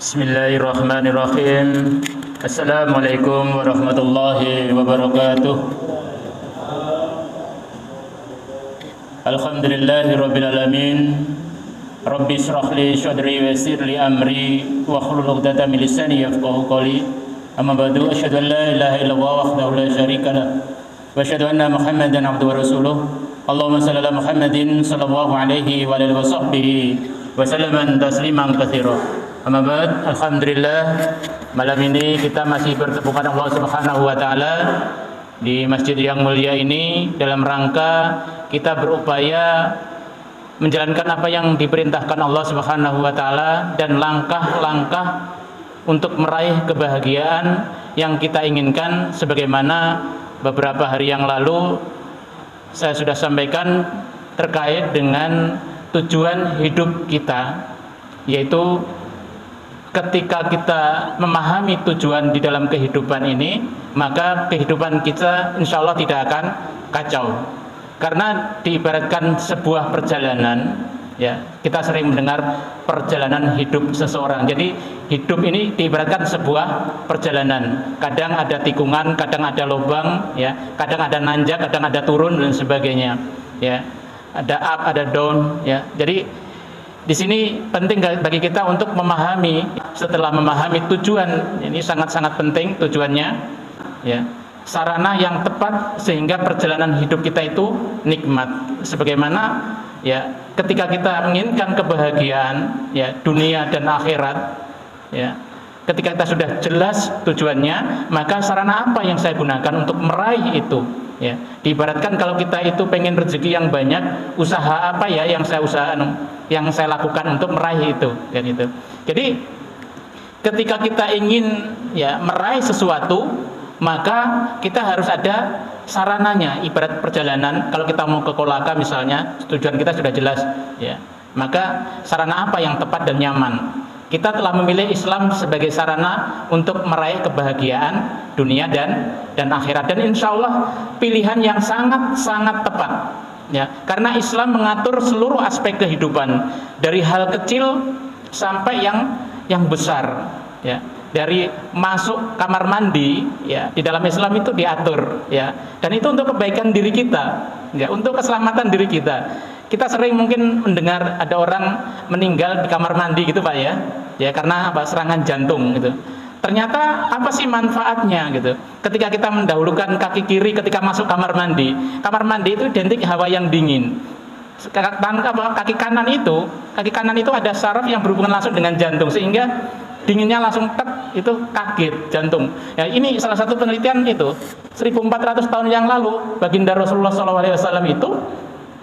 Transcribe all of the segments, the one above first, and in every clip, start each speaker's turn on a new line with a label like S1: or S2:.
S1: Bismillahirrahmanirrahim. Assalamualaikum warahmatullahi wabarakatuh. Alhamdulillahi rabbil alamin. Rabbi shrah li sadri wa yassir li amri wa hlul 'uqdatam min lisani yafqahu qawli. Amma ba'du, asyhadu an la ilaha illallah wahdahu la syarika lah wa asyhadu anna Muhammadan abduhu wa rasuluh. Allahumma shalli ala Muhammadin sallallahu alaihi wa alihi wa sahbihi wa sallaman tasliman katsira. Amma ba'd, alhamdulillah malam ini kita masih bertepukan Allah Subhanahu wa taala di masjid yang mulia ini dalam rangka kita berupaya menjalankan apa yang diperintahkan Allah Subhanahu wa taala dan langkah-langkah untuk meraih kebahagiaan yang kita inginkan, sebagaimana beberapa hari yang lalu saya sudah sampaikan terkait dengan tujuan hidup kita, yaitu ketika kita memahami tujuan di dalam kehidupan ini, maka kehidupan kita insya Allah tidak akan kacau. Karena diibaratkan sebuah perjalanan, ya, kita sering mendengar perjalanan hidup seseorang. Jadi hidup ini diibaratkan sebuah perjalanan. Kadang ada tikungan, kadang ada lubang, ya, kadang ada nanjak, kadang ada turun dan sebagainya. Ya, ada up, ada down. Ya, jadi di sini penting bagi kita untuk memahami. Setelah memahami tujuan, ini sangat-sangat penting tujuannya, ya, sarana yang tepat sehingga perjalanan hidup kita itu nikmat. Sebagaimana, ya, ketika kita menginginkan kebahagiaan, ya, dunia dan akhirat, ya, ketika kita sudah jelas tujuannya, maka sarana apa yang saya gunakan untuk meraih itu, ya. Diibaratkan kalau kita itu pengen rezeki yang banyak, usaha apa ya yang saya lakukan untuk meraih itu, kan itu. Jadi ketika kita ingin, ya, meraih sesuatu, maka kita harus ada sarananya. Ibarat perjalanan, kalau kita mau ke Kolaka misalnya, tujuan kita sudah jelas, ya, maka sarana apa yang tepat dan nyaman. Kita telah memilih Islam sebagai sarana untuk meraih kebahagiaan dunia dan akhirat, dan insya Allah pilihan yang sangat-sangat tepat, ya, karena Islam mengatur seluruh aspek kehidupan dari hal kecil sampai yang besar, ya. Dari masuk kamar mandi, ya, di dalam Islam itu diatur, ya, dan itu untuk kebaikan diri kita, ya, untuk keselamatan diri kita. Kita sering mungkin mendengar ada orang meninggal di kamar mandi gitu, Pak, ya, karena apa? Serangan jantung gitu. Ternyata apa sih manfaatnya gitu? Ketika kita mendahulukan kaki kiri ketika masuk kamar mandi itu identik hawa yang dingin. Kaki kanan itu ada saraf yang berhubungan langsung dengan jantung, sehingga dinginnya langsung itu kaget jantung. Ya, ini salah satu penelitian itu 1400 tahun yang lalu baginda Rasulullah SAW itu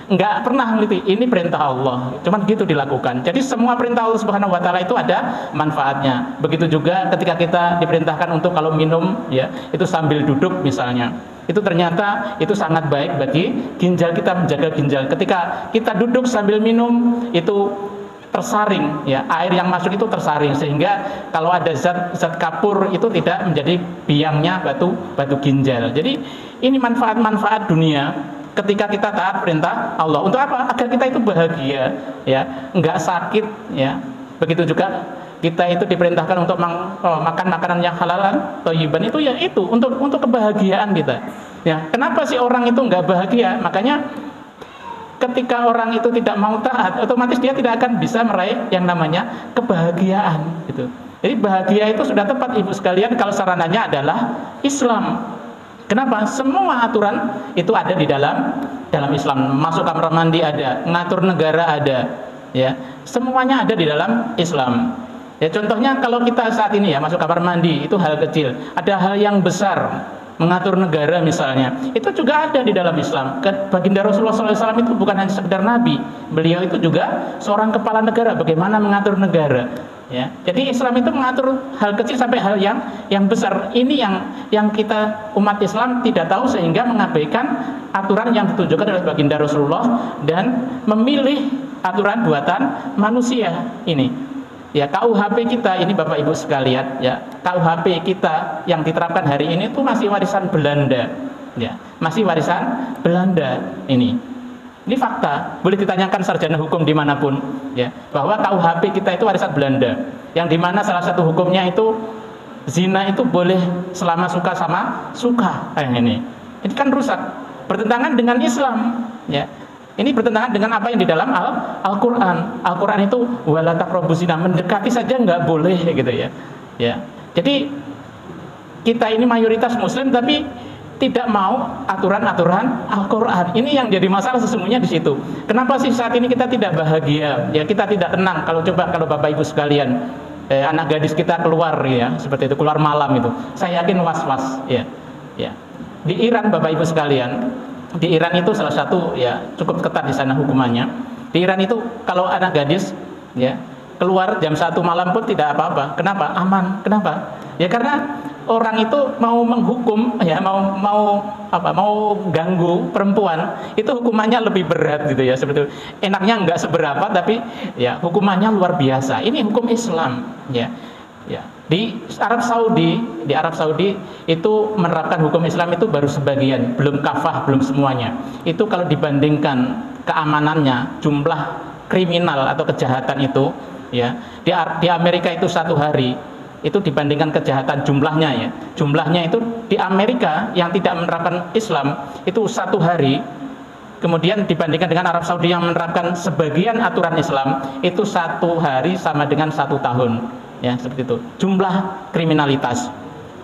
S1: nggak pernah meneliti, ini perintah Allah, cuman gitu dilakukan. Jadi semua perintah Allah Subhanahu wa taala itu ada manfaatnya. Begitu juga ketika kita diperintahkan untuk kalau minum, ya, itu sambil duduk misalnya. Itu ternyata itu sangat baik bagi ginjal kita, menjaga ginjal. Ketika kita duduk sambil minum, itu tersaring, ya, air yang masuk itu tersaring, sehingga kalau ada zat kapur itu tidak menjadi biangnya batu ginjal. Jadi ini manfaat-manfaat dunia ketika kita taat perintah Allah. Untuk apa? Agar kita itu bahagia, ya, enggak sakit, ya. Begitu juga kita itu diperintahkan untuk makan makanan yang halalan, thayyiban, itu, ya, itu untuk kebahagiaan kita. Ya, kenapa sih orang itu enggak bahagia? Makanya ketika orang itu tidak mau taat, otomatis dia tidak akan bisa meraih yang namanya kebahagiaan gitu. Jadi bahagia itu sudah tepat, Ibu sekalian, kalau sarananya adalah Islam. Kenapa? Semua aturan itu ada di dalam Islam. Masuk kamar mandi ada, ngatur negara ada, ya. Semuanya ada di dalam Islam. Ya, contohnya kalau kita saat ini, ya, masuk kamar mandi itu hal kecil. Ada hal yang besar, mengatur negara misalnya, itu juga ada di dalam Islam. Baginda Rasulullah SAW itu bukan hanya sekedar nabi, beliau itu juga seorang kepala negara, bagaimana mengatur negara, ya. Jadi Islam itu mengatur hal kecil sampai hal yang besar. Ini yang kita umat Islam tidak tahu, sehingga mengabaikan aturan yang ditunjukkan oleh baginda Rasulullah dan memilih aturan buatan manusia ini. Ya, KUHP kita ini, Bapak Ibu sekalian, ya, KUHP kita yang diterapkan hari ini itu masih warisan Belanda,
S2: ya, masih warisan Belanda ini. Ini fakta, boleh ditanyakan sarjana hukum dimanapun, ya, bahwa KUHP kita itu warisan Belanda, yang dimana salah satu hukumnya itu zina itu boleh selama suka sama suka. Ini kan rusak, bertentangan dengan Islam, ya. Ini bertentangan dengan apa yang di dalam Al-Quran. Al-Quran itu wala taqrabuz zina, mendekati saja nggak boleh gitu ya. Ya, jadi kita ini mayoritas Muslim tapi tidak mau aturan-aturan Al-Quran. Ini yang jadi masalah sesungguhnya di situ. Kenapa sih saat ini kita tidak bahagia? Ya, kita tidak tenang. Kalau Bapak Ibu sekalian, anak gadis kita keluar ya, seperti itu, keluar malam itu, saya yakin was-was. Ya, ya. Di Iran Bapak Ibu sekalian, di Iran itu salah satu ya cukup ketat di sana hukumannya. Di Iran itu kalau anak gadis ya keluar jam 1 malam pun tidak apa-apa. Kenapa? Aman. Kenapa? Ya karena orang itu mau menghukum ya mau ganggu perempuan itu hukumannya lebih berat gitu ya, seperti itu. Enaknya nggak seberapa tapi ya hukumannya luar biasa. Ini hukum Islam ya. Ya. Di Arab Saudi itu menerapkan hukum Islam itu baru sebagian, belum kafah, belum semuanya. Itu kalau dibandingkan keamanannya, jumlah kriminal atau kejahatan itu ya, di Amerika itu 1 hari itu dibandingkan kejahatan jumlahnya ya, jumlahnya itu di Amerika yang tidak menerapkan Islam itu 1 hari, kemudian dibandingkan dengan Arab Saudi yang menerapkan sebagian aturan Islam itu 1 hari sama dengan 1 tahun ya, seperti itu jumlah kriminalitas.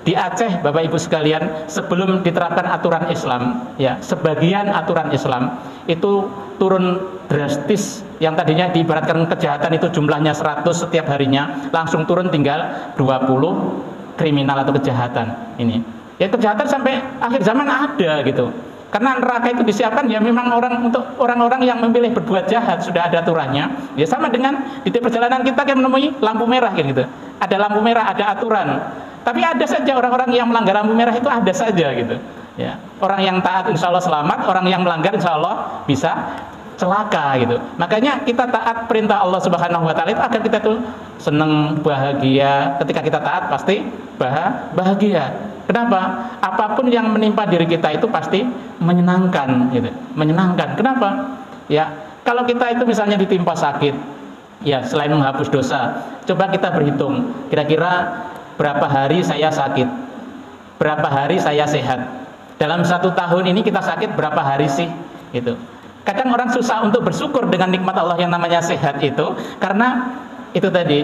S2: Di Aceh Bapak Ibu sekalian, sebelum diterapkan aturan Islam ya, sebagian aturan Islam itu turun drastis. Yang tadinya diibaratkan kejahatan itu jumlahnya 100 setiap harinya, langsung turun tinggal 20 kriminal atau kejahatan. Ini ya, kejahatan sampai akhir zaman ada gitu. Karena neraka itu disiapkan ya memang untuk orang-orang yang memilih berbuat jahat, sudah ada aturannya. Ya sama dengan di perjalanan kita kan menemui lampu merah gitu. Ada lampu merah, ada aturan. Tapi ada saja orang-orang yang melanggar lampu merah itu ada saja gitu. Ya, orang yang taat insya Allah selamat, orang yang melanggar insya Allah bisa celaka gitu. Makanya kita taat perintah Allah Subhanahu Wa Taala itu agar kita tuh senang, bahagia. Ketika kita taat pasti bahagia. Kenapa? Apapun yang menimpa diri kita itu pasti menyenangkan gitu. Menyenangkan. Kenapa? Ya, kalau kita itu misalnya ditimpa sakit, ya selain menghapus dosa, coba kita berhitung kira-kira berapa hari saya sakit, berapa hari saya sehat. Dalam 1 tahun ini kita sakit berapa hari sih? Gitu. Kadang orang susah untuk bersyukur dengan nikmat Allah yang namanya sehat itu, karena itu tadi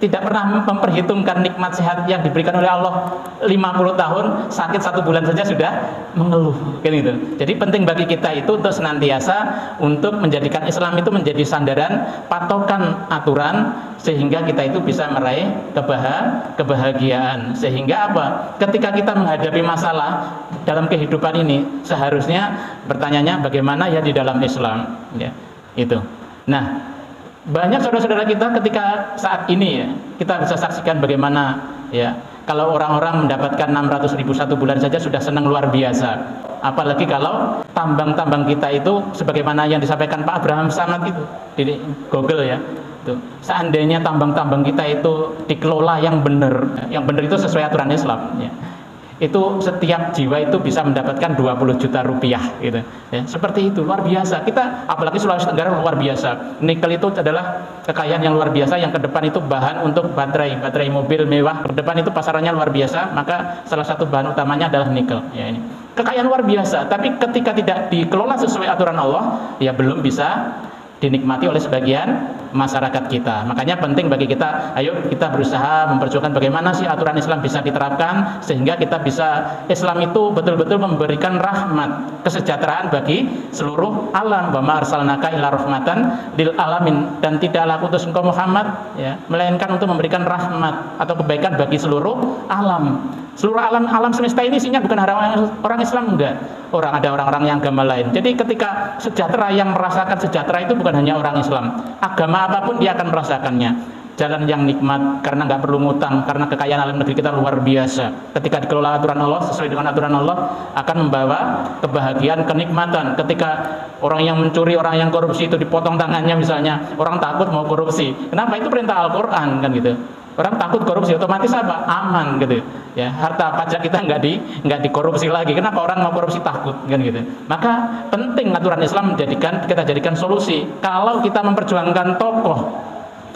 S2: tidak pernah memperhitungkan nikmat sehat yang diberikan oleh Allah. 50 tahun sakit 1 bulan saja sudah mengeluh kan gitu. Jadi penting bagi kita itu untuk senantiasa untuk menjadikan Islam itu menjadi sandaran patokan aturan, sehingga kita itu bisa meraih kebahagiaan. Sehingga apa? Ketika kita menghadapi masalah dalam kehidupan ini, seharusnya bertanyanya bagaimana ya di dalam Islam ya. Itu. Nah, banyak saudara-saudara kita ketika saat ini ya, kita bisa saksikan bagaimana ya, kalau orang-orang mendapatkan 600.000 1 bulan saja sudah senang luar biasa. Apalagi kalau tambang-tambang kita itu sebagaimana yang disampaikan Pak Abraham Samad itu di Google ya. Tuh. Seandainya tambang-tambang kita itu dikelola yang benar itu sesuai aturan Islam ya, itu setiap jiwa itu bisa mendapatkan 20 juta rupiah gitu ya. Seperti itu, luar biasa. Kita apalagi Sulawesi Tenggara luar biasa. Nikel itu adalah kekayaan yang luar biasa, yang ke depan itu bahan untuk baterai mobil mewah. Ke depan itu pasarannya luar biasa, maka salah satu bahan utamanya adalah nikel ya. Ini kekayaan luar biasa, tapi ketika tidak dikelola sesuai aturan Allah ya belum bisa dinikmati oleh sebagian masyarakat kita. Makanya penting bagi kita, ayo kita berusaha memperjuangkan bagaimana sih aturan Islam bisa diterapkan, sehingga kita bisa, Islam itu betul-betul memberikan rahmat, kesejahteraan bagi seluruh alam. Wa ma arsalnaka illa rahmatan lil alamin, dan tidaklah utus engkau Muhammad ya, melainkan untuk memberikan rahmat atau kebaikan bagi seluruh alam. Seluruh alam semesta ini isinya bukan orang Islam, enggak. Ada orang-orang yang agama lain. Jadi ketika sejahtera, yang merasakan sejahtera itu bukan hanya orang Islam. Agama apapun dia akan merasakannya. Jalan yang nikmat karena nggak perlu ngutang, karena kekayaan alam negeri kita luar biasa. Ketika dikelola aturan Allah, sesuai dengan aturan Allah, akan membawa kebahagiaan, kenikmatan. Ketika orang yang mencuri, orang yang korupsi itu dipotong tangannya misalnya, orang takut mau korupsi. Kenapa? Itu perintah Al-Quran kan gitu. Orang takut korupsi, otomatis apa? Aman gitu. Ya, harta pajak kita nggak dikorupsi lagi. Kenapa orang mau korupsi? Takut kan gitu. Maka penting aturan Islam kita jadikan solusi. Kalau kita memperjuangkan tokoh,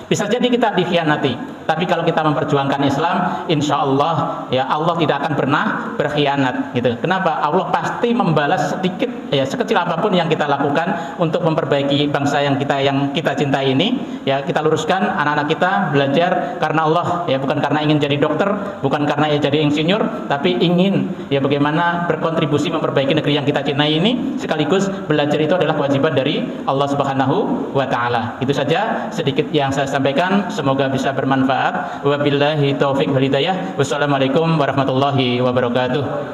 S2: bisa jadi kita dikhianati. Tapi kalau kita memperjuangkan Islam, insya Allah ya Allah tidak akan pernah berkhianat gitu. Kenapa? Allah pasti membalas sedikit ya sekecil apapun yang kita lakukan untuk memperbaiki bangsa yang kita cintai ini. Ya kita luruskan anak-anak kita belajar karena Allah ya, bukan karena ingin jadi dokter, bukan karena jadi insinyur, tapi ingin ya bagaimana berkontribusi memperbaiki negeri yang kita cintai ini. Sekaligus belajar itu adalah kewajiban dari Allah Subhanahu wa taala. Itu saja sedikit yang saya sampaikan, semoga bisa bermanfaat. Wabillahi taufiq wal hidayah. Wassalamualaikum warahmatullahi wabarakatuh.